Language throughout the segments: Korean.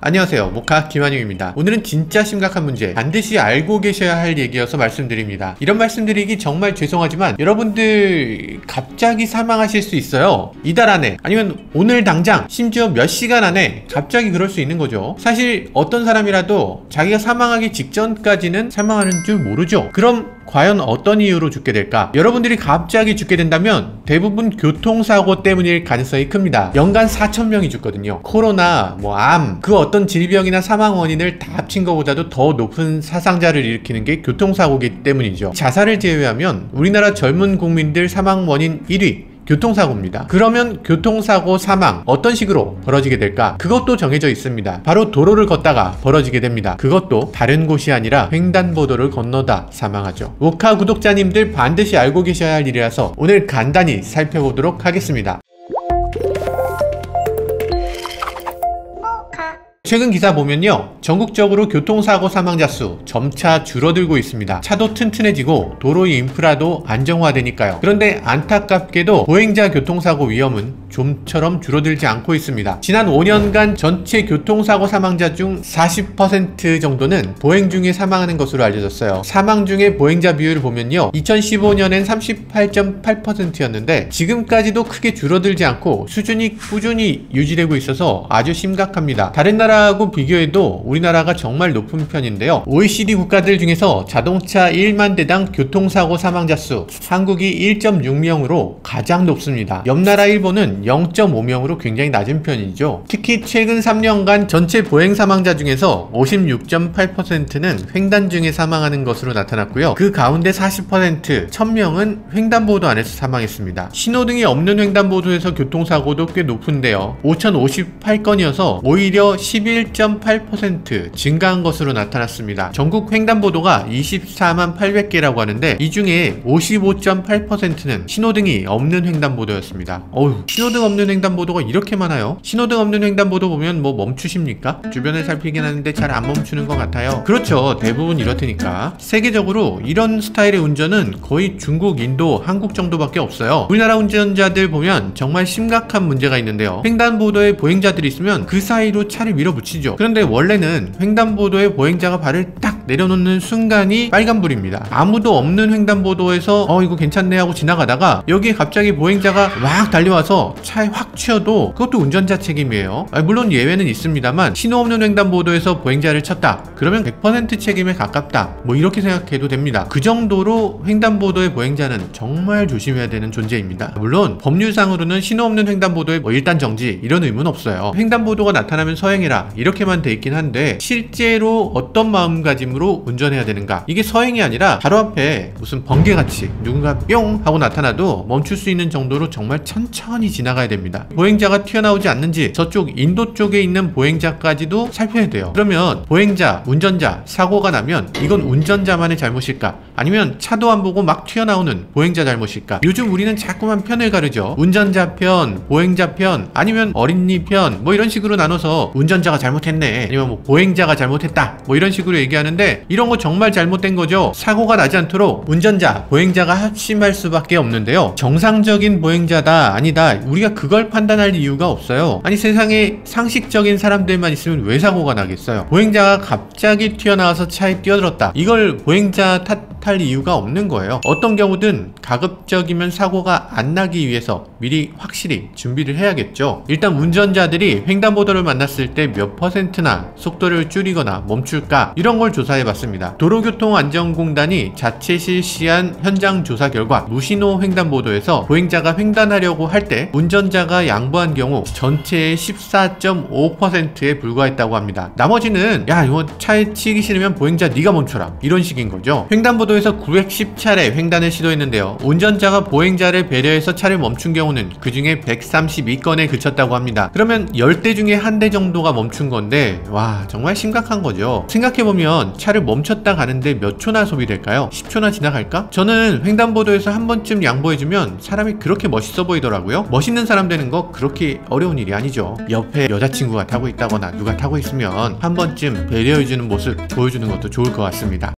안녕하세요, 모카 김한용입니다. 오늘은 진짜 심각한 문제, 반드시 알고 계셔야 할 얘기여서 말씀드립니다. 이런 말씀드리기 정말 죄송하지만 여러분들 갑자기 사망하실 수 있어요. 이달 안에, 아니면 오늘 당장, 심지어 몇 시간 안에 갑자기 그럴 수 있는 거죠. 사실 어떤 사람이라도 자기가 사망하기 직전까지는 사망하는 줄 모르죠. 그럼 과연 어떤 이유로 죽게 될까? 여러분들이 갑자기 죽게 된다면 대부분 교통사고 때문일 가능성이 큽니다. 연간 4,000명이 죽거든요. 코로나, 암, 그 어떤 질병이나 사망 원인을 다 합친 것보다도 더 높은 사상자를 일으키는 게 교통사고이기 때문이죠. 자살을 제외하면 우리나라 젊은 국민들 사망 원인 1위 교통사고입니다. 그러면 교통사고 사망 어떤 식으로 벌어지게 될까? 그것도 정해져 있습니다. 바로 도로를 걷다가 벌어지게 됩니다. 그것도 다른 곳이 아니라 횡단보도를 건너다 사망하죠. 모카 구독자님들 반드시 알고 계셔야 할 일이라서 오늘 간단히 살펴보도록 하겠습니다. 최근 기사 보면요, 전국적으로 교통사고 사망자 수 점차 줄어들고 있습니다. 차도 튼튼해지고 도로의 인프라도 안정화되니까요. 그런데 안타깝게도 보행자 교통사고 위험은 좀처럼 줄어들지 않고 있습니다. 지난 5년간 전체 교통사고 사망자 중 40% 정도는 보행 중에 사망하는 것으로 알려졌어요. 사망 중에 보행자 비율을 보면요, 2015년엔 38.8%였는데 지금까지도 크게 줄어들지 않고 수준이 꾸준히 유지되고 있어서 아주 심각합니다. 다른 나라하고 비교해도 우리나라가 정말 높은 편인데요, OECD 국가들 중에서 자동차 1만 대당 교통사고 사망자 수 한국이 1.6명으로 가장 높습니다. 옆나라 일본은 0.5명으로 굉장히 낮은 편이죠. 특히 최근 3년간 전체 보행 사망자 중에서 56.8%는 횡단 중에 사망하는 것으로 나타났고요. 그 가운데 40%, 1000명은 횡단보도 안에서 사망했습니다. 신호등이 없는 횡단보도에서 교통사고도 꽤 높은데요. 5058건이어서 오히려 11.8% 증가한 것으로 나타났습니다. 전국 횡단보도가 24만 800개라고 하는데 이 중에 55.8%는 신호등이 없는 횡단보도였습니다. 신호등 없는 횡단보도가 이렇게 많아요? 신호등 없는 횡단보도 보면 멈추십니까? 주변을 살피긴 하는데 잘 안 멈추는 것 같아요. 그렇죠, 대부분 이렇다니까. 세계적으로 이런 스타일의 운전은 거의 중국, 인도, 한국 정도밖에 없어요. 우리나라 운전자들 보면 정말 심각한 문제가 있는데요, 횡단보도에 보행자들이 있으면 그 사이로 차를 밀어붙이죠. 그런데 원래는 횡단보도에 보행자가 발을 딱 내려놓는 순간이 빨간불입니다. 아무도 없는 횡단보도에서 이거 괜찮네 하고 지나가다가 여기에 갑자기 보행자가 막 달려와서 차에 확 치여도 그것도 운전자 책임이에요. 물론 예외는 있습니다만 신호 없는 횡단보도에서 보행자를 쳤다 그러면 100% 책임에 가깝다, 이렇게 생각해도 됩니다. 그 정도로 횡단보도의 보행자는 정말 조심해야 되는 존재입니다. 물론 법률상으로는 신호 없는 횡단보도에 일단 정지 이런 의무는 없어요. 횡단보도가 나타나면 서행해라 이렇게만 돼 있긴 한데 실제로 어떤 마음가짐으로 운전해야 되는가, 이게 서행이 아니라 바로 앞에 무슨 번개같이 누군가 뿅 하고 나타나도 멈출 수 있는 정도로 정말 천천히 지나가야 됩니다. 보행자가 튀어나오지 않는지 저쪽 인도 쪽에 있는 보행자까지도 살펴야 돼요. 그러면 보행자, 운전자 사고가 나면 이건 운전자만의 잘못일까, 아니면 차도 안 보고 막 튀어나오는 보행자 잘못일까? 요즘 우리는 자꾸만 편을 가르죠. 운전자 편, 보행자 편, 아니면 어린이 편 이런 식으로 나눠서 운전자가 잘못했네, 아니면 보행자가 잘못했다 이런 식으로 얘기하는데 이런 거 정말 잘못된 거죠. 사고가 나지 않도록 운전자, 보행자가 합심할 수밖에 없는데요, 정상적인 보행자다 아니다 우리가 그걸 판단할 이유가 없어요. 아니 세상에 상식적인 사람들만 있으면 왜 사고가 나겠어요? 보행자가 갑자기 튀어나와서 차에 뛰어들었다, 이걸 보행자 탓할 이유가 없는 거예요. 어떤 경우든 가급적이면 사고가 안 나기 위해서 미리 확실히 준비를 해야겠죠. 일단 운전자들이 횡단보도를 만났을 때 몇 %나 속도를 줄이거나 멈출까, 이런 걸 조사해 봤습니다. 도로교통안전공단이 자체 실시한 현장 조사 결과 무신호 횡단보도에서 보행자가 횡단하려고 할 때 운전자가 양보한 경우 전체의 14.5%에 불과했다고 합니다. 나머지는 이거 차에 치기 싫으면 보행자 네가 멈춰라 이런 식인 거죠. 횡단보도에서 910차례 횡단을 시도했는데요, 운전자가 보행자를 배려해서 차를 멈춘 경우는 그 중에 132건에 그쳤다고 합니다. 그러면 10대 중에 1대 정도가 멈춘 건데 정말 심각한 거죠. 생각해보면 차를 멈췄다 가는데 몇 초나 소비될까요? 10초나 지나갈까? 저는 횡단보도에서 한 번쯤 양보해주면 사람이 그렇게 멋있어 보이더라고요. 멋있는 사람 되는 거 그렇게 어려운 일이 아니죠. 옆에 여자친구가 타고 있다거나 누가 타고 있으면 한 번쯤 배려해주는 모습 보여주는 것도 좋을 것 같습니다.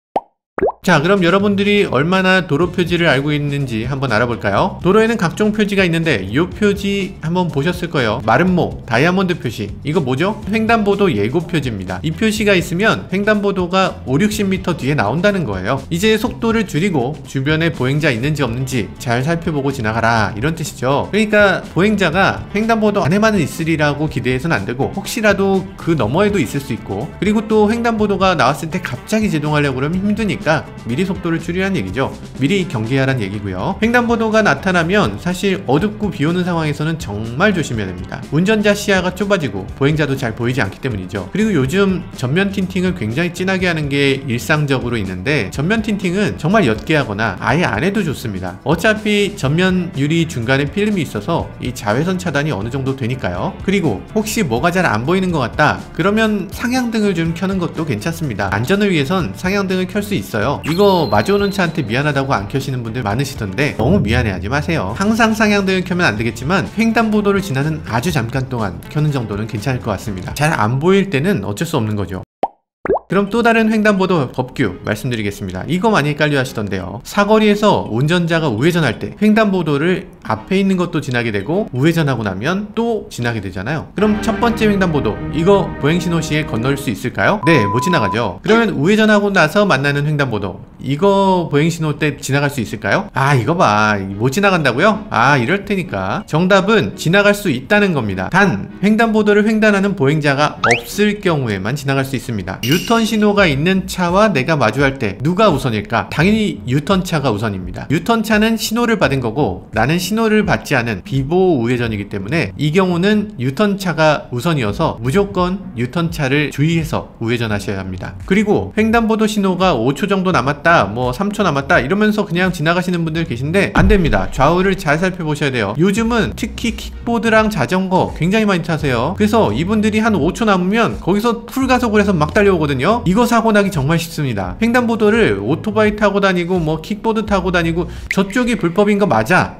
자, 그럼 여러분들이 얼마나 도로 표지를 알고 있는지 한번 알아볼까요? 도로에는 각종 표지가 있는데 이 표지 한번 보셨을 거예요. 마름모, 다이아몬드 표시. 이거 뭐죠? 횡단보도 예고 표지입니다. 이 표시가 있으면 횡단보도가 5, 60m 뒤에 나온다는 거예요. 이제 속도를 줄이고 주변에 보행자 있는지 없는지 잘 살펴보고 지나가라, 이런 뜻이죠. 그러니까 보행자가 횡단보도 안에만 있으리라고 기대해서는 안 되고, 혹시라도 그 너머에도 있을 수 있고, 그리고 또 횡단보도가 나왔을 때 갑자기 제동하려고 그러면 힘드니까 미리 속도를 줄이라는 얘기죠. 미리 경계하라는 얘기고요. 횡단보도가 나타나면 사실 어둡고 비 오는 상황에서는 정말 조심해야 됩니다. 운전자 시야가 좁아지고 보행자도 잘 보이지 않기 때문이죠. 그리고 요즘 전면 틴팅을 굉장히 진하게 하는 게 일상적으로 있는데, 전면 틴팅은 정말 옅게 하거나 아예 안 해도 좋습니다. 어차피 전면 유리 중간에 필름이 있어서 이 자외선 차단이 어느 정도 되니까요. 그리고 혹시 뭐가 잘 안 보이는 것 같다 그러면 상향등을 좀 켜는 것도 괜찮습니다. 안전을 위해선 상향등을 켤 수 있어요. 이거 마주오는 차한테 미안하다고 안 켜시는 분들 많으시던데 너무 미안해하지 마세요. 항상 상향등을 켜면 안 되겠지만 횡단보도를 지나는 아주 잠깐 동안 켜는 정도는 괜찮을 것 같습니다. 잘 안 보일 때는 어쩔 수 없는 거죠. 그럼 또 다른 횡단보도 법규 말씀드리겠습니다. 이거 많이 헷갈려 하시던데요. 사거리에서 운전자가 우회전할 때 횡단보도를 앞에 있는 것도 지나게 되고 우회전하고 나면 또 지나게 되잖아요. 그럼 첫 번째 횡단보도 이거 보행신호 시에 건널 수 있을까요? 네, 못 지나가죠. 그러면 우회전하고 나서 만나는 횡단보도 이거 보행신호 때 지나갈 수 있을까요? 아, 이거 봐, 못 지나간다고요? 아, 이럴 테니까 정답은 지나갈 수 있다는 겁니다. 단 횡단보도를 횡단하는 보행자가 없을 경우에만 지나갈 수 있습니다. 유턴 신호가 있는 차와 내가 마주할 때 누가 우선일까? 당연히 유턴차가 우선입니다. 유턴차는 신호를 받은 거고 나는 신호를 받지 않은 비보호 우회전이기 때문에 이 경우는 유턴차가 우선이어서 무조건 유턴차를 주의해서 우회전하셔야 합니다. 그리고 횡단보도 신호가 5초 정도 남았다, 뭐 3초 남았다 이러면서 그냥 지나가시는 분들 계신데 안 됩니다. 좌우를 잘 살펴보셔야 돼요. 요즘은 특히 킥보드랑 자전거 굉장히 많이 타세요. 그래서 이분들이 한 5초 남으면 거기서 풀가속을 해서 막 달려오거든요. 이거 사고 나기 정말 쉽습니다. 횡단보도를 오토바이 타고 다니고 뭐 킥보드 타고 다니고 저쪽이 불법인 거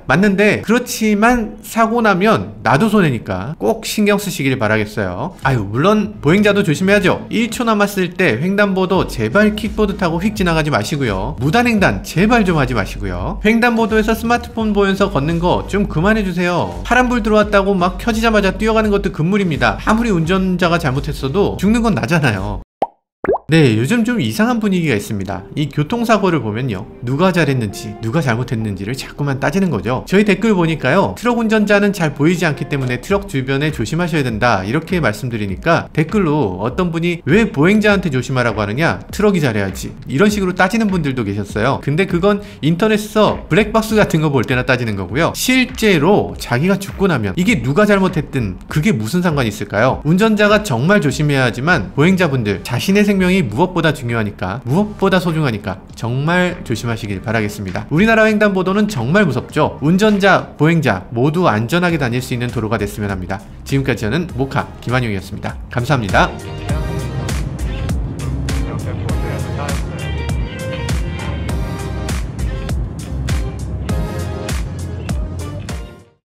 맞는데 그렇지만 사고 나면 나도 손해니까 꼭 신경 쓰시길 바라겠어요. 아유, 물론 보행자도 조심해야죠. 1초 남았을 때 횡단보도 제발 킥보드 타고 휙 지나가지 마시고요. 무단횡단 제발 좀 하지 마시고요. 횡단보도에서 스마트폰 보면서 걷는 거 좀 그만해주세요. 파란불 들어왔다고 막 켜지자마자 뛰어가는 것도 금물입니다. 아무리 운전자가 잘못했어도 죽는 건 나잖아요. 네, 요즘 좀 이상한 분위기가 있습니다. 이 교통사고를 보면요, 누가 잘했는지 누가 잘못했는지를 자꾸만 따지는 거죠. 저희 댓글 보니까요, 트럭 운전자는 잘 보이지 않기 때문에 트럭 주변에 조심하셔야 된다 이렇게 말씀드리니까 댓글로 어떤 분이 왜 보행자한테 조심하라고 하느냐, 트럭이 잘해야지, 이런 식으로 따지는 분들도 계셨어요. 근데 그건 인터넷에서 블랙박스 같은 거 볼 때나 따지는 거고요. 실제로 자기가 죽고 나면 이게 누가 잘못했든 그게 무슨 상관이 있을까요? 운전자가 정말 조심해야 하지만 보행자분들 자신의 생명이 무엇보다 중요하니까, 무엇보다 소중하니까 정말 조심하시길 바라겠습니다. 우리나라 횡단보도는 정말 무섭죠. 운전자, 보행자 모두 안전하게 다닐 수 있는 도로가 됐으면 합니다. 지금까지 저는 모카 김한용이었습니다. 감사합니다.